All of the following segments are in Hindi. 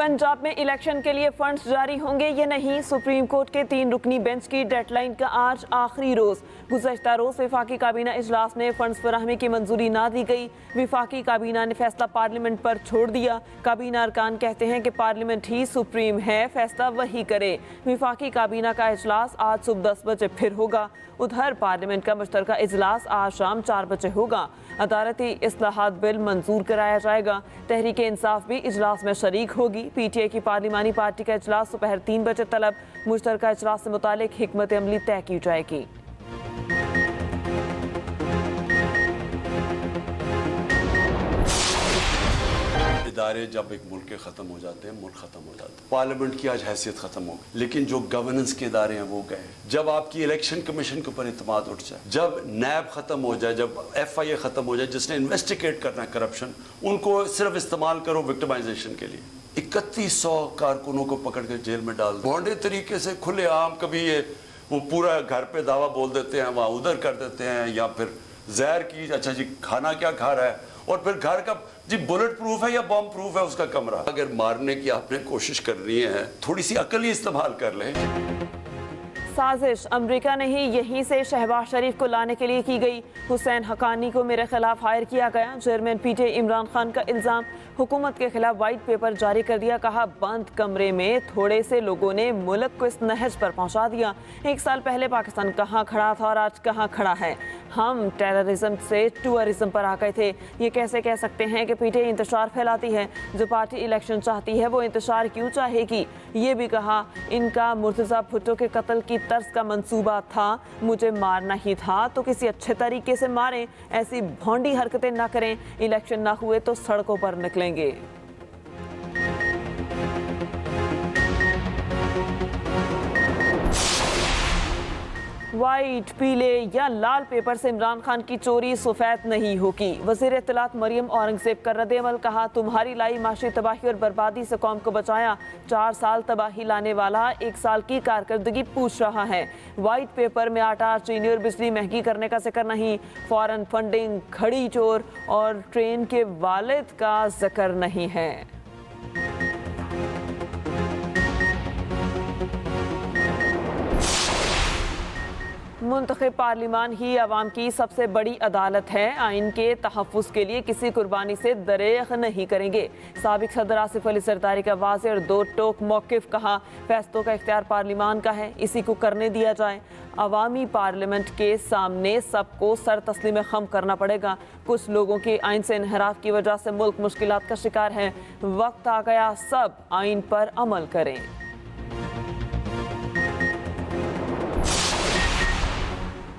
पंजाब में इलेक्शन के लिए फंड्स जारी होंगे या नहीं, सुप्रीम कोर्ट के 3 रुकनी बेंच की डेडलाइन का आज आखिरी रोज। गुज़श्ता रोज विफाकी काबीना इजलास में फंड्स फराहमी की मंजूरी ना दी गई। विफाकी काबीना ने फैसला पार्लियामेंट पर छोड़ दिया। काबीना अरकान कहते हैं कि पार्लियामेंट ही सुप्रीम है, फैसला वही करे। विफाकी काबीना का इजलास आज सुबह 10 बजे फिर होगा। उधर पार्लियामेंट का मुश्तरका इजलास आज शाम 4 बजे होगा। अदालती इस्लाहात बिल मंजूर कराया जाएगा। तहरीक इंसाफ भी इजलास में शरीक होगी। PTI की पार्लिमानी पार्टी का इजलास दोपहर 3 बजे तलब। मुश्तरका इजलास से मुतालिक हिकमत अमली तय की जाएगी। इदारे जब एक मुल्क के ख़त्म हो जाते हैं, मुल्क ख़त्म हो जाता है। पार्लियामेंट की आज हैसियत ख़त्म हो गई, लेकिन जो गवर्नेंस के इदारे हैं वो गए। जब आपकी इलेक्शन कमीशन के ऊपर इत्मीनान उठ जाए, जब नैब ख़त्म हो जाए, जब FIA ख़त्म हो जाए, जिसने इन्वेस्टिगेट करना है करप्शन, उनको सिर्फ इस्तेमाल करो विक्टिमाइजेशन के लिए। 3100 कारकुनों को पकड़ कर जेल में डाल दो भोंडे तरीके से, खुलेआम। कभी ये वो पूरा घर पे दावा बोल देते हैं, वहाँ उधर कर देते हैं, या फिर जहर की अच्छा जी खाना क्या खा रहा है, और फिर घर का जी बुलेट प्रूफ है या बॉम्ब प्रूफ है उसका कमरा। अगर मारने की आपने कोशिश कर रही है, थोड़ी सी अकल ही इस्तेमाल कर लें। साजिश अमेरिका ने ही यहीं से शहबाज शरीफ को लाने के लिए की गई। हुसैन हकानी को मेरे खिलाफ हायर किया गया। चेयरमैन PTI इमरान खान का इल्ज़ाम। हुकूमत के खिलाफ वाइट पेपर जारी कर दिया। कहा बंद कमरे में थोड़े से लोगों ने मुल्क को इस नहज पर पहुंचा दिया। 1 साल पहले पाकिस्तान कहाँ खड़ा था और आज कहाँ खड़ा है। हम टेररिज्म से टूरिज्म पर आ गए थे। ये कैसे कह सकते हैं कि PTI इंतशार फैलाती है। जो पार्टी इलेक्शन चाहती है वो इंतशार क्यों चाहेगी। ये भी कहा इनका मुर्तज़ा भुट्टो के कत्ल की तर्ज का मंसूबा था। मुझे मारना ही था तो किसी अच्छे तरीके से मारें, ऐसी भौंडी हरकतें ना करें। इलेक्शन ना हुए तो सड़कों पर निकलेंगे। वाइट, पीले या लाल पेपर से इमरान खान की चोरी सफेद नहीं होगी। वज़ीर इत्तलात मरियम औरंगज़ेब का रद्द-ए-अमल। कहा तुम्हारी लाई माशी तबाही और बर्बादी से कौम को बचाया। 4 साल तबाही लाने वाला 1 साल की कारकर्दगी पूछ रहा है। वाइट पेपर में आटा, चीनी और बिजली महंगी करने का जिक्र नहीं। फॉरेन फंडिंग, घड़ी चोर और ट्रेन के वालिद का जिक्र नहीं है। मुंतखब पार्लिमान ही अवाम की सबसे बड़ी अदालत है। आइन के तहफ़्फ़ुज़ के लिए किसी कुर्बानी से दरेग नहीं करेंगे। साबिक़ सदर आसिफ अली ज़रदारी का वाज़ेह और 2 टोक मौक़िफ़। कहा फैसलों का इख्तियार पार्लिमान का है, इसी को करने दिया जाए। अवामी पार्लियामेंट के सामने सबको सर तस्लीम खम करना पड़ेगा। कुछ लोगों के आइन से इन्हराफ की वजह से मुल्क मुश्किलात का शिकार है। वक्त आ गया सब आइन पर अमल करें।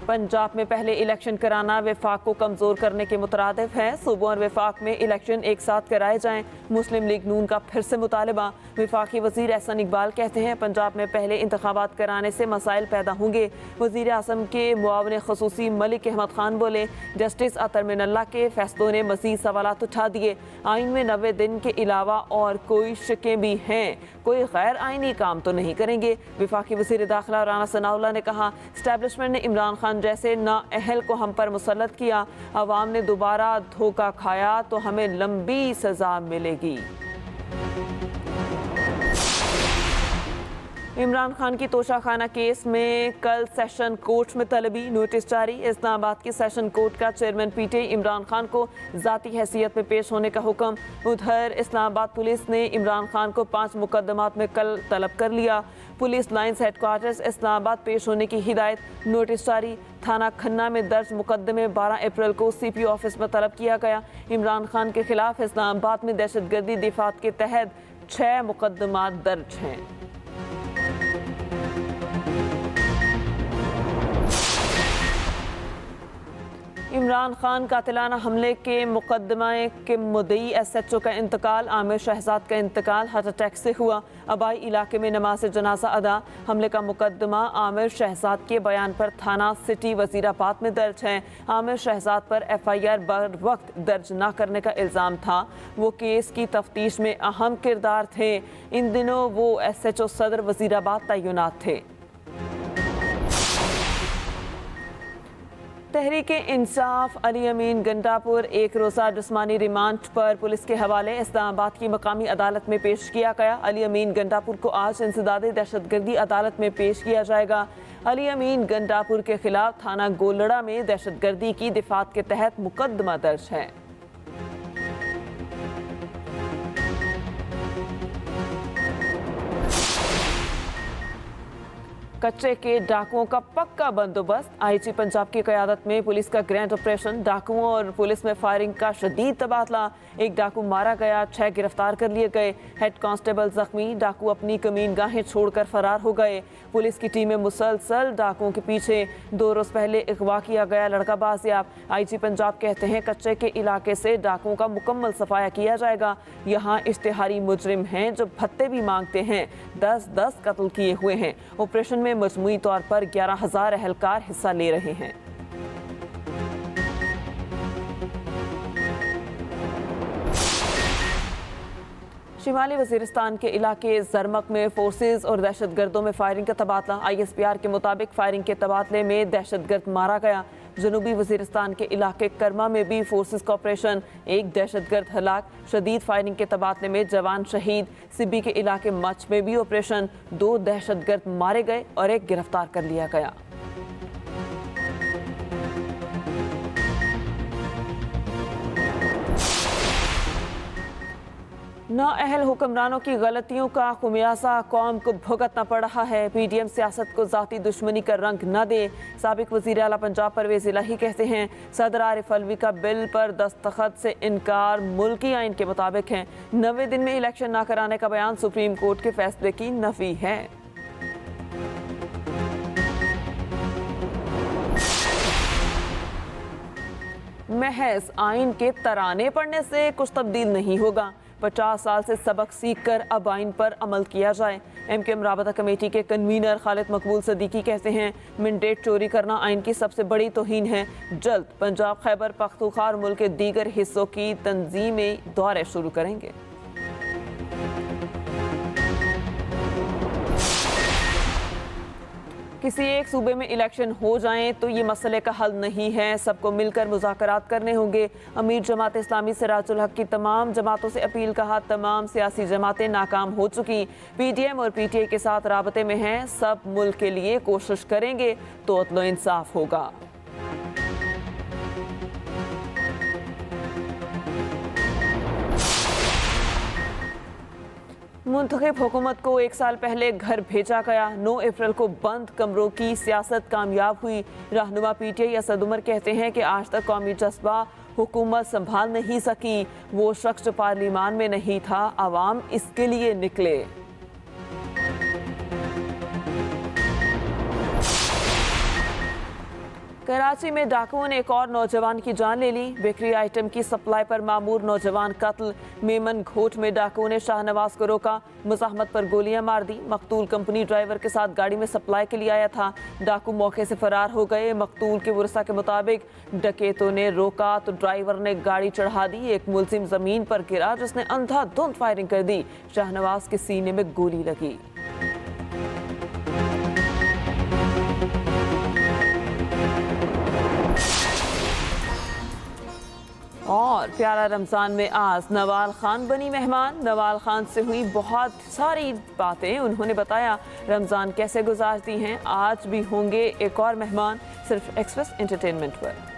पंजाब में पहले इलेक्शन कराना विफाक को कमज़ोर करने के मुतरादिफ है। सूबों और विफाक में इलेक्शन एक साथ कराए जाएं। मुस्लिम लीग नून का फिर से मुतालबा। विफाकी वज़ीर एहसन इकबाल कहते हैं पंजाब में पहले इंतखाबात कराने से मसाइल पैदा होंगे। वज़ीर आज़म के मुआवन ख़ुसूसी मलिक अहमद खान बोले जस्टिस अतर मिनल्ला के फैसलों ने मज़ीद सवालात उठा दिए। आइन में 90 दिन के अलावा और कोई शिकें भी हैं, कोई गैर आइनी काम तो नहीं करेंगे। विफाकी वज़ीर दाखिला राना सनाउल्लाह ने कहा स्टैब्लिशमेंट ने इमरान खान जैसे नाअहल को हम पर मुसल्लत किया। अवाम ने दोबारा धोखा खाया तो हमें लंबी सजा मिलेगी। इमरान खान की तोशाखाना केस में कल सेशन कोर्ट में तलबी। नोटिस जारी। इस्लामाबाद की सेशन कोर्ट का चेयरमैन PTI इमरान खान को ज़ाती हैसियत में पेश होने का हुक्म। उधर इस्लामाबाद पुलिस ने इमरान खान को 5 मुकदमात में कल तलब कर लिया। पुलिस लाइन्स हेडक्वार्टर्स इस्लामाबाद पेश होने की हिदायत। नोटिस जारी। थाना खन्ना में दर्ज मुकदमे 12 अप्रैल को CPO ऑफिस में तलब किया गया। इमरान खान के खिलाफ इस्लामाबाद में दहशतगर्दी दिफात के तहत 6 मुकदमात दर्ज हैं। इमरान खान कातिलाना हमले के मुकदमे के मुद्दई SHO का इंतकाल। आमिर शहजाद का इंतकाल हार्ट अटैक से हुआ। आबाई इलाके में नमाज जनाजा अदा। हमले का मुकदमा आमिर शहजाद के बयान पर थाना सिटी वजीराबाद में दर्ज है। आमिर शहजाद पर FIR बर वक्त दर्ज न करने का इल्ज़ाम था। वो केस की तफ्तीश में अहम किरदार थे। इन दिनों वो SHO सदर वजीराबाद तैनात थे। तहरीके इंसाफ अली अमीन गंडापुर एक रोज़ा जिस्मानी रिमांड पर पुलिस के हवाले इस्लामाबाद की मकामी अदालत में पेश किया गया। अली अमीन गंडापुर को आज इंसदादी दहशतगर्दी अदालत में पेश किया जाएगा। अली अमीन गंडापुर के खिलाफ थाना गोलड़ा में दहशतगर्दी की दिफात के तहत मुकदमा दर्ज है। कच्चे के डाकुओं का पक्का बंदोबस्त। आईजी पंजाब की क़यादत में पुलिस का ग्रैंड ऑपरेशन। डाकुओं और पुलिस में फायरिंग का शदीद तबादला। एक डाकू मारा गया, 6 गिरफ्तार कर लिए गए। हेड कांस्टेबल जख्मी। डाकू अपनी कमीन गाहें छोड़कर फरार हो गए। पुलिस की टीमें मुसलसल डाकुओं के पीछे। 2 रोज़ पहले अगवा किया गया लड़का बाजियाब। आईजी पंजाब कहते हैं कच्चे के इलाके से डाकुओं का मुकम्मल सफाया किया जाएगा। यहाँ इश्तिहारी मुजरिम हैं जो भत्ते भी मांगते हैं। 10-10 कत्ल किए हुए हैं। ऑपरेशन में मजमूई तौर पर 11,000 एहलकार हिस्सा ले रहे हैं। शिमाली वजीरिस्तान के इलाके जरमक में फोर्सेज और दहशतगर्दों में फायरिंग का तबादला। ISPR के मुताबिक फायरिंग के तबादले में दहशतगर्द मारा गया। जनूबी वजीरिस्तान के इलाके कर्मा में भी फोर्सेज का ऑपरेशन। एक दहशतगर्द हलाक। शदीद फायरिंग के तबादले में जवान शहीद। सिब्बी के इलाके मच में भी ऑपरेशन। 2 दहशतगर्द मारे गए और 1 गिरफ्तार कर लिया गया। नाअहल हुक्मरानों की गलतियों का खुमियाजा कौम को भुगतना पड़ रहा है। PDM सियासत को जाती दुश्मनी का रंग न दे। साबिक वज़ीर आला पंजाब परवेज़ इलाही कहते हैं सदर आरिफ अलवी का बिल पर दस्तखत से इनकार मुल्की आइन के मुताबिक है। 90 दिन में इलेक्शन न कराने का बयान सुप्रीम कोर्ट के फैसले की नफी है। महज आइन के तराने पढ़ने से कुछ तब्दील नहीं होगा। 50 साल से सबक सीखकर अब आइन पर अमल किया जाए। MK मुराबता कमेटी के कन्वीनर खालिद मकबूल सदीकी कहते हैं मैंडेट चोरी करना आइन की सबसे बड़ी तौहीन है। जल्द पंजाब खैबर पख्तूनख्वा और मुल्क के दीगर हिस्सों की तंजीमें दौरे शुरू करेंगे। किसी एक सूबे में इलेक्शन हो जाएं तो ये मसले का हल नहीं है। सबको मिलकर मुज़ाकरात करने होंगे। अमीर जमात इस्लामी सिराजुल हक की तमाम जमातों से अपील। कहा तमाम सियासी जमातें नाकाम हो चुकी। PDM और PTI के साथ राबते में हैं। सब मुल्क के लिए कोशिश करेंगे तो अदल इंसाफ होगा। मुंतखब हुकूमत को 1 साल पहले घर भेजा गया। 9 अप्रैल को बंद कमरों की सियासत कामयाब हुई। रहनुमा PTI असद उमर कहते हैं कि आज तक कौमी जज्बा हुकूमत संभाल नहीं सकी। वो शख्स जो पार्लियामान में नहीं था, आवाम इसके लिए निकले। कराची में डाकुओं ने एक और नौजवान की जान ले ली। बेकरी आइटम की सप्लाई पर मामूर नौजवान कत्ल। मेमन घोट में डाकुओं ने शाहनवाज को रोका। मुजाहमत पर गोलियां मार दी। मकतूल कंपनी ड्राइवर के साथ गाड़ी में सप्लाई के लिए आया था। डाकू मौके से फरार हो गए। मकतूल के वरसा के मुताबिक डकैतों ने रोका तो ड्राइवर ने गाड़ी चढ़ा दी। एक मुलजिम जमीन पर गिरा जिसने अंधाधुंध फायरिंग कर दी। शाहनवाज के सीने में गोली लगी। और प्यारा रमज़ान में आज नवाल खान बनी मेहमान। नवाल खान से हुई बहुत सारी बातें। उन्होंने बताया रमज़ान कैसे गुजारती हैं। आज भी होंगे एक और मेहमान सिर्फ एक्सप्रेस एंटरटेनमेंट पर।